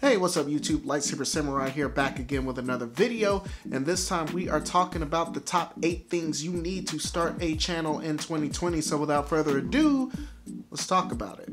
Hey, what's up YouTube? Lightsaber Samurai here, back again with another video, and this time we are talking about the top 8 things you need to start a channel in 2020. So without further ado, let's talk about it.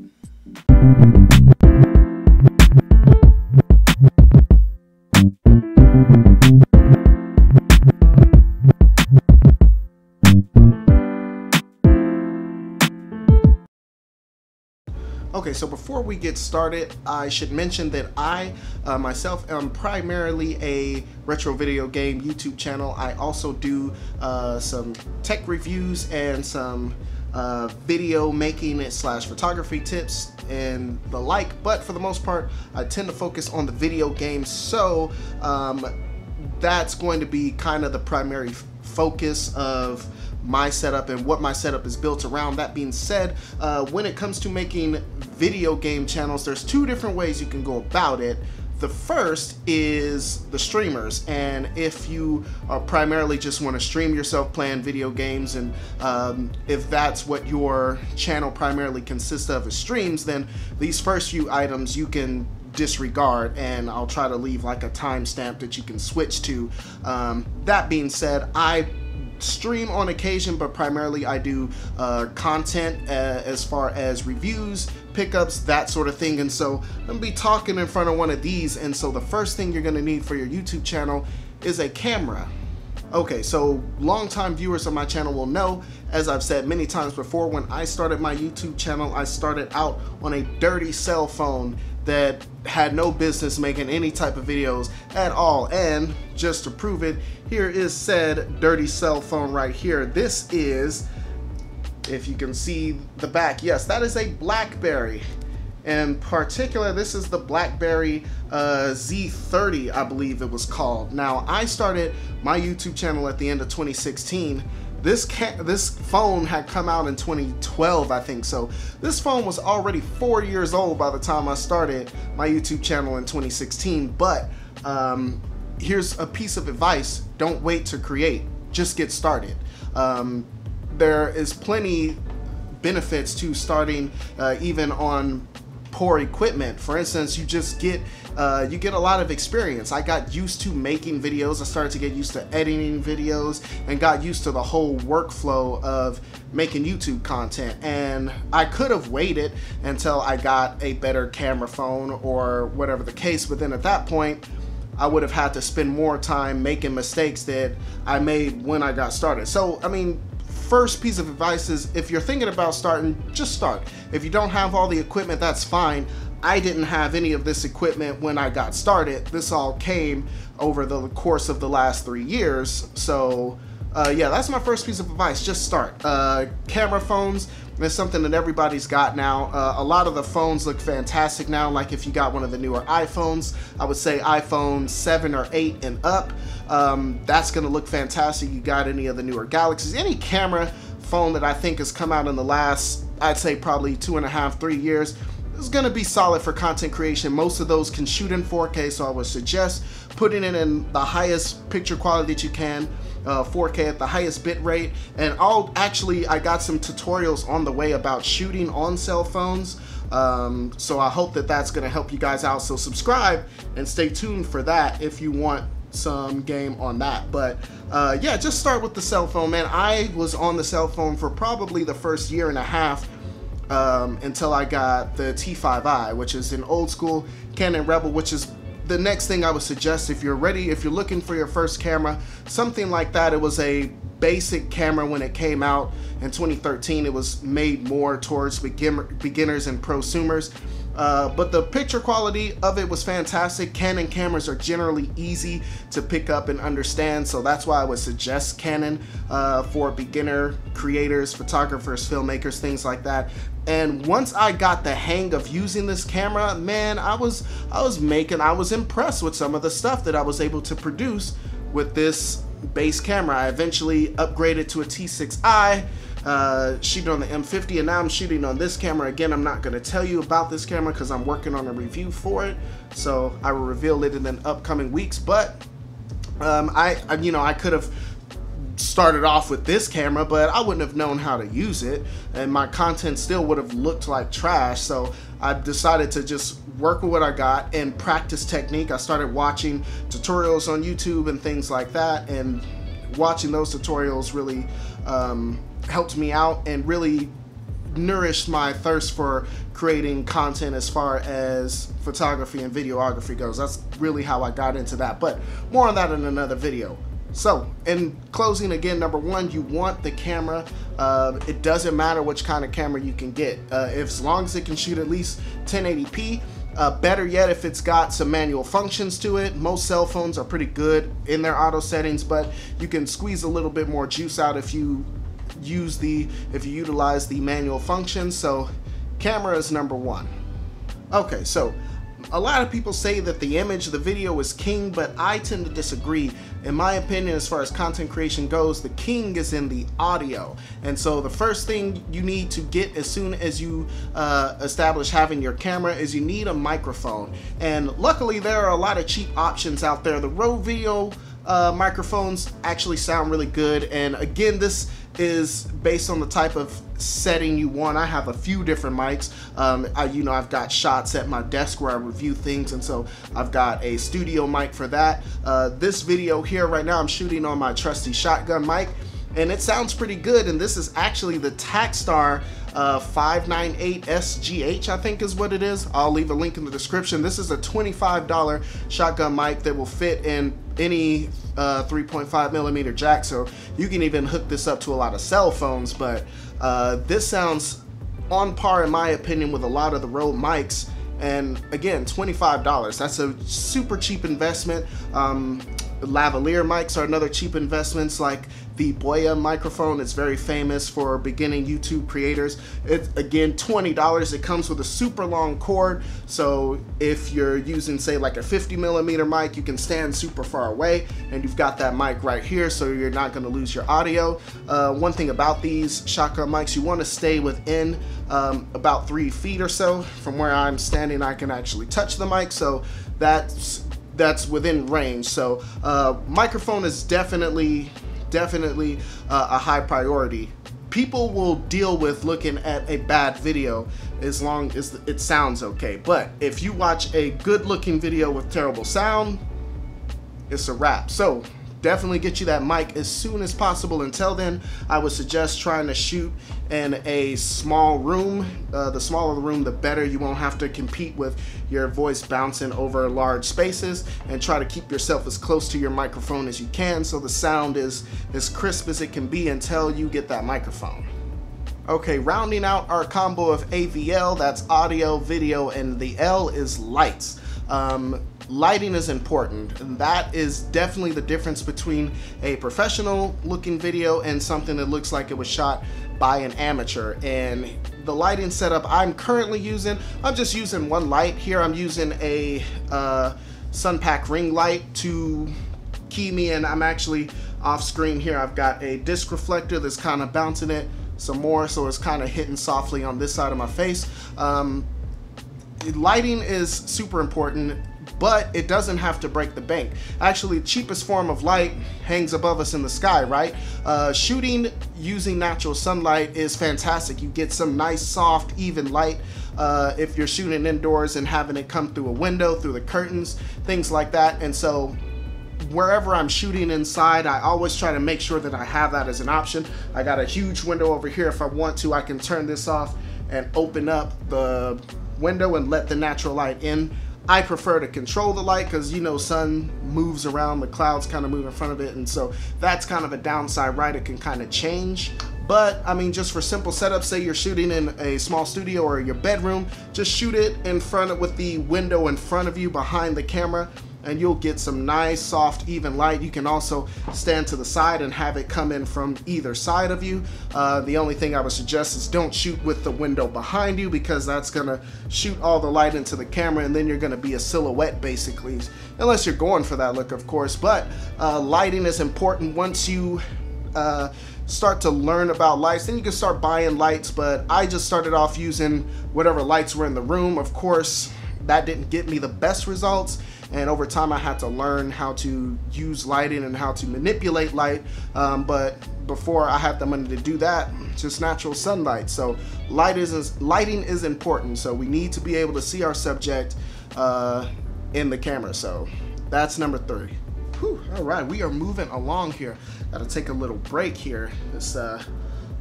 Okay, so before we get started, I should mention that I myself am primarily a retro video game YouTube channel. I also do some tech reviews and some video making / photography tips and the like, but for the most part I tend to focus on the video games, so that's going to be kind of the primary focus of my setup and what my setup is built around. That being said, when it comes to making video game channels, there's 2 different ways you can go about it. The first is the streamers, and if you are primarily just want to stream yourself playing video games, and if that's what your channel primarily consists of is streams, then these first few items you can disregard, and I'll try to leave like a timestamp that you can switch to. That being said, I stream on occasion, but primarily I do content as far as reviews, pickups, that sort of thing. And so I'm gonna be talking in front of one of these, and so the first thing you're gonna need for your YouTube channel is a camera. Okay, so longtime viewers of my channel will know, as I've said many times before, when I started my YouTube channel, I started out on a dirty cell phone that had no business making any type of videos at all. And just to prove it, here is said dirty cell phone right here. This is, if you can see the back, yes, that is a BlackBerry. In particular, this is the BlackBerry Z30, I believe it was called. Now, I started my YouTube channel at the end of 2016. This phone had come out in 2012, I think. So this phone was already 4 years old by the time I started my YouTube channel in 2016. But here's a piece of advice: don't wait to create, just get started. There is plenty benefits to starting even on poor equipment. For instance, you just get you get a lot of experience. I got used to making videos. I started to get used to editing videos and got used to the whole workflow of making YouTube content. And I could have waited until I got a better camera phone or whatever the case, but then at that point I would have had to spend more time making mistakes that I made when I got started. So I mean, first piece of advice is, if you're thinking about starting, just start. If you don't have all the equipment, that's fine. I didn't have any of this equipment when I got started. This all came over the course of the last 3 years. So yeah, that's my first piece of advice. Just start. Camera phones is something that everybody's got now. A lot of the phones look fantastic now. Like if you got one of the newer iPhones, I would say iPhone 7 or 8 and up, that's gonna look fantastic. You got any of the newer Galaxies, any camera phone that I think has come out in the last, I'd say probably 2.5, 3 years, is gonna be solid for content creation. Most of those can shoot in 4K, so I would suggest putting it in the highest picture quality that you can, 4K at the highest bit rate. And I got some tutorials on the way about shooting on cell phones, so I hope that that's gonna help you guys out. So subscribe and stay tuned for that if you want some game on that. But yeah, just start with the cell phone, man. I was on the cell phone for probably the first 1.5 years until I got the T5i, which is an old school Canon Rebel, which is the next thing I would suggest if you're ready, if you're looking for your first camera, something like that. It was a basic camera when it came out in 2013. It was made more towards beginners and prosumers. But the picture quality of it was fantastic. Canon cameras are generally easy to pick up and understand, so that's why I would suggest Canon for beginner creators, photographers, filmmakers, things like that. And once I got the hang of using this camera, man, I was impressed with some of the stuff that I was able to produce with this base camera. I eventually upgraded to a T6i, shooting on the M50, and now I'm shooting on this camera. Again, I'm not going to tell you about this camera because I'm working on a review for it, so I will reveal it in the upcoming weeks. But I could have started off with this camera, but I wouldn't have known how to use it, and my content still would have looked like trash. So I decided to just work with what I got and practice technique. I started watching tutorials on YouTube and things like that, and watching those tutorials really helped me out and really nourished my thirst for creating content as far as photography and videography goes. That's really how I got into that, but more on that in another video. So in closing, again, number one, you want the camera. It doesn't matter which kind of camera you can get, as long as it can shoot at least 1080p. Better yet, if it's got some manual functions to it. Most cell phones are pretty good in their auto settings, but you can squeeze a little bit more juice out if you utilize the manual functions. So camera is number one. Okay, so a lot of people say that the image, the video is king, but I tend to disagree. In my opinion, as far as content creation goes, the king is in the audio. And so the first thing you need to get as soon as you establish having your camera is you need a microphone. And luckily there are a lot of cheap options out there. The Rode video microphones actually sound really good, and again, this is based on the type of setting you want. I have a few different mics. I've got shots at my desk where I review things, and so I've got a studio mic for that. This video here right now, I'm shooting on my trusty shotgun mic, and it sounds pretty good. And this is actually the Takstar 598SGH, I think is what it is. I'll leave a link in the description. This is a $25 shotgun mic that will fit in any 3.5 millimeter jack, so you can even hook this up to a lot of cell phones. But this sounds on par, in my opinion, with a lot of the Rode mics. And again, $25. That's a super cheap investment. Lavalier mics are another cheap investments, like the Boya microphone. It's very famous for beginning YouTube creators. It's again $20. It comes with a super long cord, so if you're using, say, like a 50mm mic, you can stand super far away, and you've got that mic right here, so you're not going to lose your audio. One thing about these shotgun mics, you want to stay within about 3 feet or so from where I'm standing. I can actually touch the mic, so that's within range. So microphone is definitely a high priority. People will deal with looking at a bad video as long as it sounds okay, but if you watch a good looking video with terrible sound, it's a wrap. So definitely get you that mic as soon as possible. Until then, I would suggest trying to shoot in a small room. The smaller the room, the better. You won't have to compete with your voice bouncing over large spaces, and try to keep yourself as close to your microphone as you can so the sound is as crisp as it can be until you get that microphone. Okay, rounding out our combo of AVL, that's audio, video, and the L is lights. Lighting is important, and that is definitely the difference between a professional looking video and something that looks like it was shot by an amateur. And the lighting setup I'm currently using, I'm just using one light here. I'm using a Sunpack ring light to key me in. I'm actually off screen here. I've got a disc reflector that's kind of bouncing it some more, so it's kind of hitting softly on this side of my face. Lighting is super important, but it doesn't have to break the bank. Actually, the cheapest form of light hangs above us in the sky, right? Shooting using natural sunlight is fantastic. You get some nice, soft, even light if you're shooting indoors and having it come through a window, through the curtains, things like that. And so wherever I'm shooting inside, I always try to make sure that I have that as an option. I got a huge window over here. If I want to, I can turn this off and open up the window and let the natural light in. I prefer to control the light because, you know, sun moves around, the clouds kind of move in front of it, and so that's kind of a downside, right? It can kind of change. But I mean, just for simple setups, say you're shooting in a small studio or your bedroom, just shoot it in front of, with the window in front of you behind the camera, and you'll get some nice, soft, even light. You can also stand to the side and have it come in from either side of you. The only thing I would suggest is don't shoot with the window behind you, because that's gonna shoot all the light into the camera, and then you're gonna be a silhouette basically, unless you're going for that look, of course. But lighting is important. Once you start to learn about lights, then you can start buying lights. But I just started off using whatever lights were in the room. Of course, that didn't get me the best results, and over time I had to learn how to use lighting and how to manipulate light. But before I had the money to do that, just natural sunlight. So lighting is important. So we need to be able to see our subject in the camera. So that's number 3. Whew, all right, we are moving along here. Got to take a little break here. This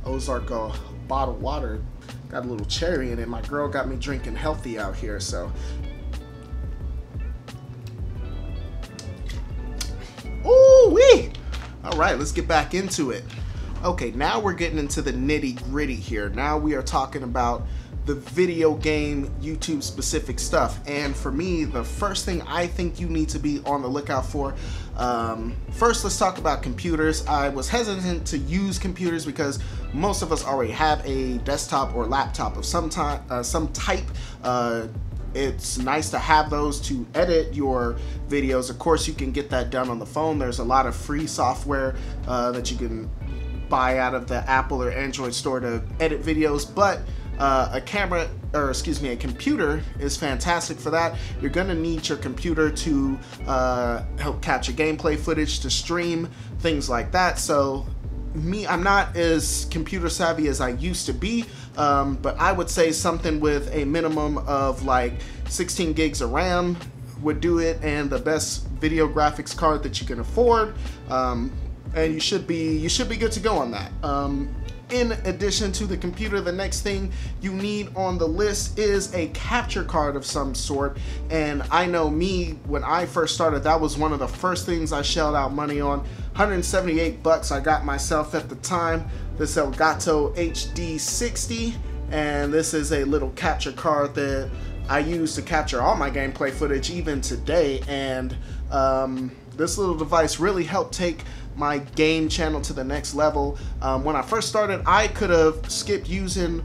Ozark bottled water got a little cherry in it. My girl got me drinking healthy out here, so. Ooh-wee! All right, let's get back into it. Okay, now we're getting into the nitty-gritty here. Now we are talking about the video game YouTube specific stuff, and for me, the first thing I think you need to be on the lookout for, first let's talk about computers. I was hesitant to use computers because most of us already have a desktop or laptop of some type. It's nice to have those to edit your videos. Of course, you can get that done on the phone. There's a lot of free software that you can buy out of the Apple or Android store to edit videos, but a computer is fantastic for that. You're gonna need your computer to help capture gameplay footage, to stream, things like that. So I'm not as computer savvy as I used to be, but I would say something with a minimum of like 16 gigs of RAM would do it, and the best video graphics card that you can afford, and you should be good to go on that. In addition to the computer, the next thing you need on the list is a capture card of some sort. And I know me, when I first started, that was one of the first things I shelled out money on. 178 bucks I got myself at the time. This Elgato HD60, and this is a little capture card that I use to capture all my gameplay footage even today. And this little device really helped take my game channel to the next level. When I first started, I could have skipped using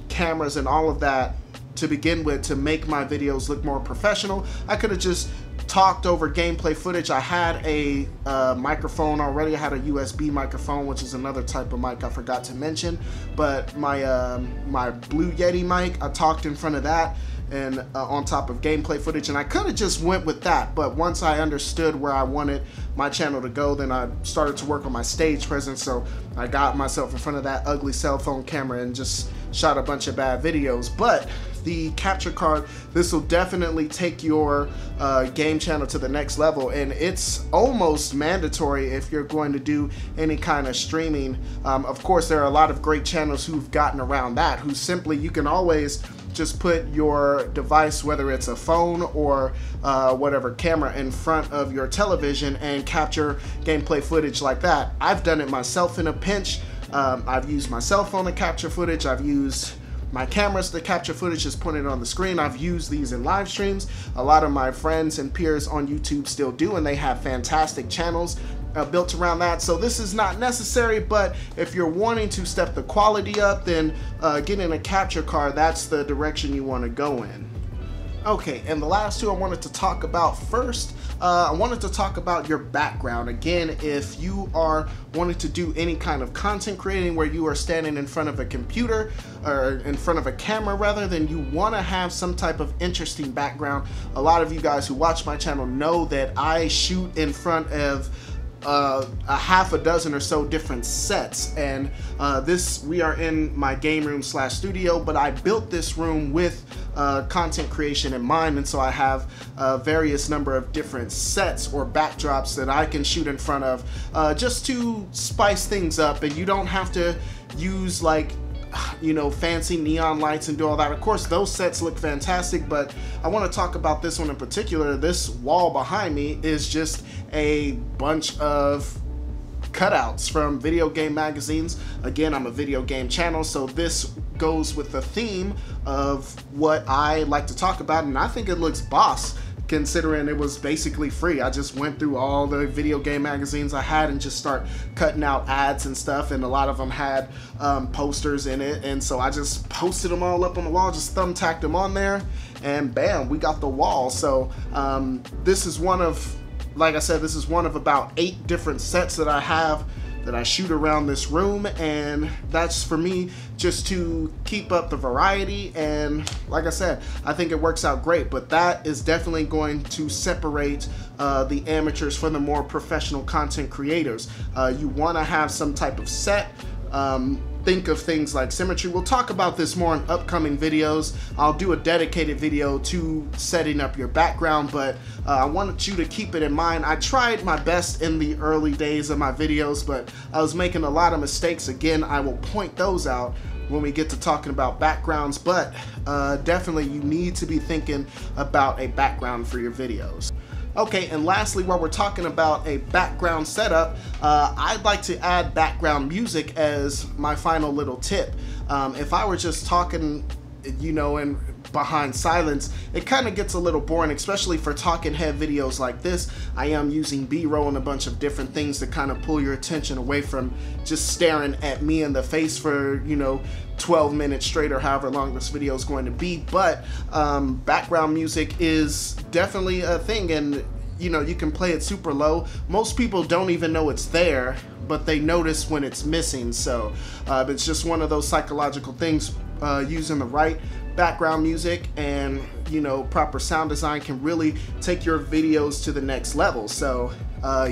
cameras and all of that to begin with to make my videos look more professional. I could have just talked over gameplay footage. I had a microphone already. I had a USB microphone, which is another type of mic I forgot to mention. But my my Blue Yeti mic, I talked in front of that and on top of gameplay footage, and I could have just went with that, but once I understood where I wanted my channel to go, then I started to work on my stage presence. So I got myself in front of that ugly cell phone camera and just shot a bunch of bad videos. But the capture card, this will definitely take your game channel to the next level, and it's almost mandatory if you're going to do any kind of streaming. Of course, there are a lot of great channels who've gotten around that, who simply, you can always just put your device, whether it's a phone or whatever camera, in front of your television and capture gameplay footage like that. I've done it myself in a pinch. I've used my cell phone to capture footage. I've used my cameras to capture footage, just put it on the screen. I've used these in live streams. A lot of my friends and peers on YouTube still do, and they have fantastic channels built around that. So this is not necessary, but if you're wanting to step the quality up, then getting a capture card, that's the direction you want to go in. Okay, and the last two I wanted to talk about first, I wanted to talk about your background. Again, if you are wanting to do any kind of content creating where you are standing in front of a computer, or in front of a camera rather, then you want to have some type of interesting background. A lot of you guys who watch my channel know that I shoot in front of a half a dozen or so different sets, and we are in my game room slash studio, but I built this room with content creation in mind, and so I have various number of different sets or backdrops that I can shoot in front of just to spice things up, and you don't have to use like, you know, fancy neon lights and do all that. Of course, those sets look fantastic, but I want to talk about this one in particular. This wall behind me is just a bunch of cutouts from video game magazines. Again, I'm a video game channel, so this goes with the theme of what I like to talk about, and I think it looks boss, considering it was basically free. I just went through all the video game magazines I had and just start cutting out ads and stuff, and a lot of them had posters in it, and so I just posted them all up on the wall, just thumbtacked them on there, and bam, we got the wall. So this is one of, like I said, this is one of about 8 different sets that I have that I shoot around this room, and that's for me just to keep up the variety. And like I said, I think it works out great, but that is definitely going to separate the amateurs from the more professional content creators. You want to have some type of set. Think of things like symmetry. We'll talk about this more in upcoming videos. I'll do a dedicated video to setting up your background, but I wanted you to keep it in mind. I tried my best in the early days of my videos, but I was making a lot of mistakes. Again, I will point those out when we get to talking about backgrounds, but definitely you need to be thinking about a background for your videos. Okay, and lastly, while we're talking about a background setup, I'd like to add background music as my final little tip. If I were just talking, you know, and behind silence, it kind of gets a little boring, especially for talking head videos like this. I am using B-roll and a bunch of different things to kind of pull your attention away from just staring at me in the face for, you know, 12 minutes straight or however long this video is going to be. But background music is definitely a thing, and you know, you can play it super low. Most people don't even know it's there, but they notice when it's missing. So it's just one of those psychological things. Using the right background music and, you know, proper sound design can really take your videos to the next level. So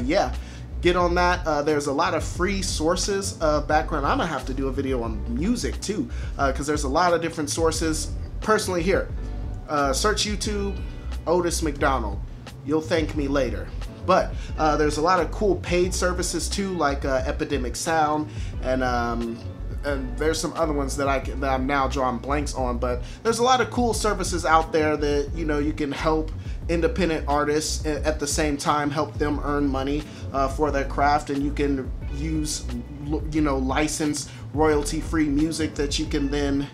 yeah, get on that. There's a lot of free sources of background. I'm gonna have to do a video on music too, because there's a lot of different sources. Personally, here, search YouTube Otis McDonald. You'll thank me later. But there's a lot of cool paid services too, like Epidemic Sound, and there's some other ones that I'm now drawing blanks on. But there's a lot of cool services out there that, you know, you can help independent artists at the same time help them earn money for their craft, and you can use, you know, licensed royalty-free music that you can then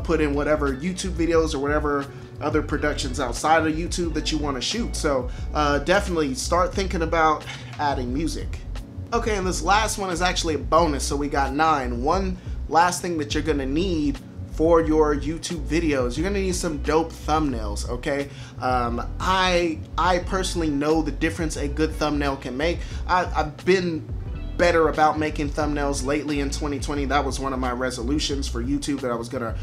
put in whatever YouTube videos or whatever other productions outside of YouTube that you want to shoot. So definitely start thinking about adding music. Okay, and this last one is actually a bonus, so we got 9. One last thing that you're gonna need for your YouTube videos, you're gonna need some dope thumbnails, okay? I personally know the difference a good thumbnail can make. I've been better about making thumbnails lately in 2020. That was one of my resolutions for YouTube, that I was gonna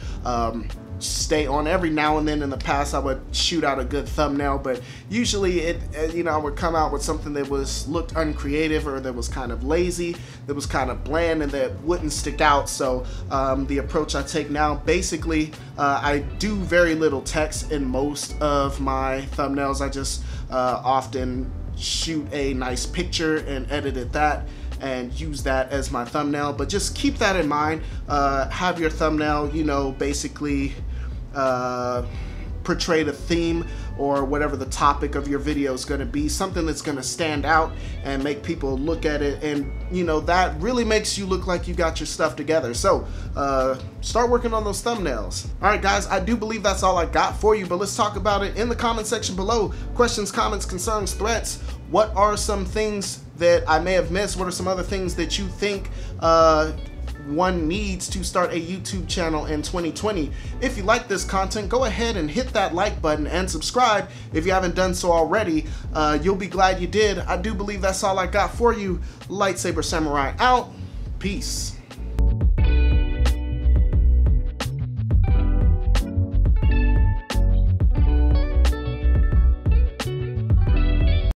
stay on. Every now and then in the past I would shoot out a good thumbnail, but usually it, you know, I would come out with something that looked uncreative, or that was kind of lazy, that was kind of bland, and that wouldn't stick out. So the approach I take now, basically I do very little text in most of my thumbnails. I just often shoot a nice picture and edit that and use that as my thumbnail. But just keep that in mind. Have your thumbnail, you know, basically portray the theme or whatever the topic of your video is going to be, something that's going to stand out and make people look at it, and you know, that really makes you look like you got your stuff together. So start working on those thumbnails. All right guys, I do believe that's all I got for you, but let's talk about it in the comment section below. Questions, comments, concerns, threats. What are some things that I may have missed? What are some other things that you think one needs to start a YouTube channel in 2020? If you like this content, go ahead and hit that like button and subscribe if you haven't done so already. You'll be glad you did. I do believe that's all I got for you. Lightsaber Samurai out. Peace.